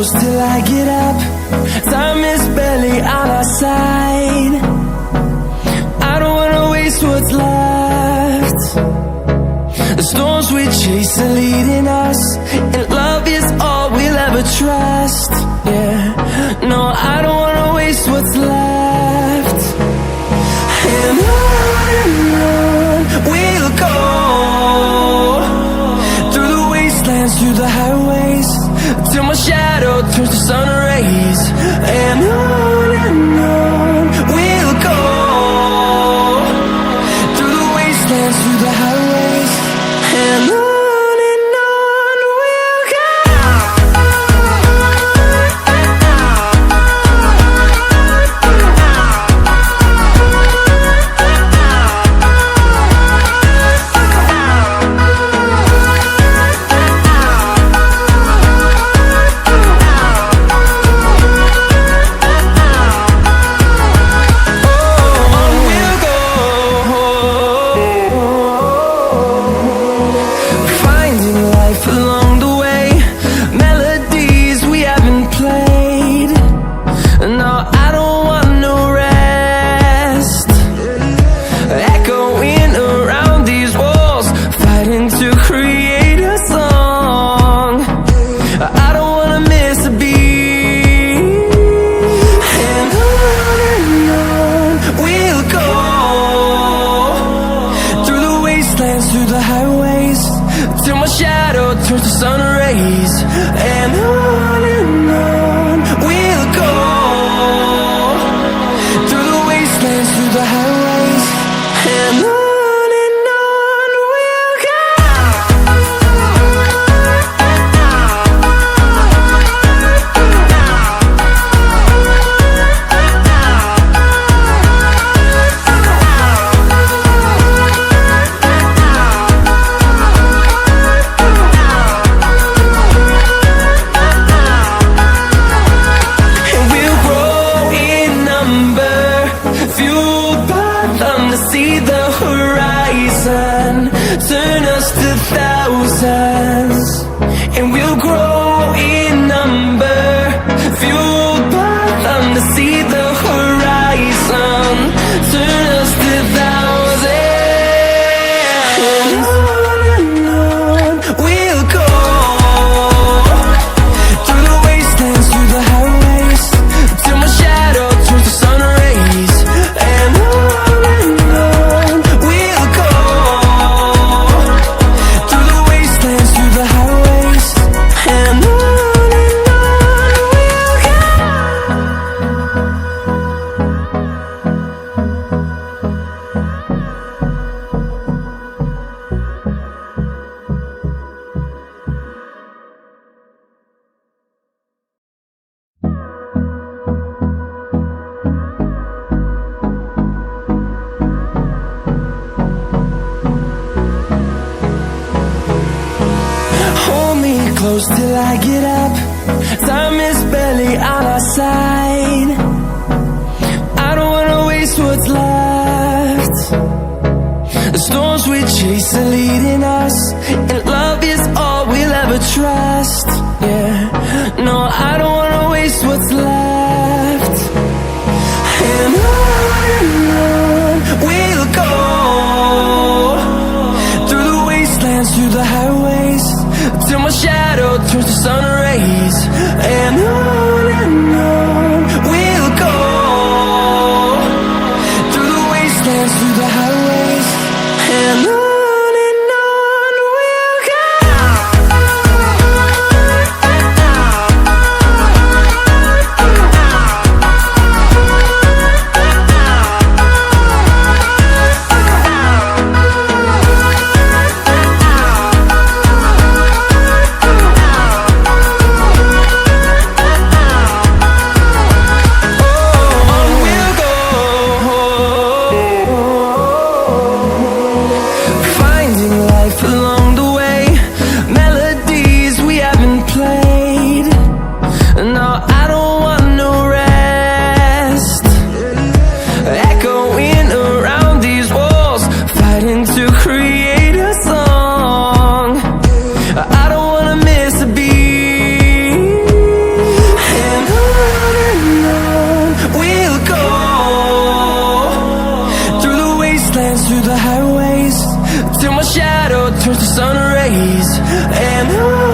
close till I get up. Time is barely on our side. I don't wanna waste what's left. The storms we chase are leading us, and love is all we'll ever trust. Yeah, no, I don't wanna waste what's left. And on we'll go, through the wastelands, through the highways, till my shadow turns to sun rays. And on we'll go, through the wastelands, through the highways, and on we'll go. Through the highways, till my shadow turns to sun rays. And on we'll go, through the wastelands, through the highways, and on we'll go. See the horizon, turn us to thousands, and we'll grow in number, fueled by them. To see the horizon, turn us to thousands, and on we'll go, through the wastelands, through the highways, till my shadow turns to sun rays. And close till I get up. Time is barely on our side. I don't wanna waste what's left. The storms we chase are leading us, and love is all we'll ever trust. Yeah, no, I don't wanna waste what's left. And on we'll go, through the wastelands, through the highways, till my shadow turns to sun rays. And on we'll go, through the wastelands, through the highways, and on the highways till my shadow turns to sun rays. And on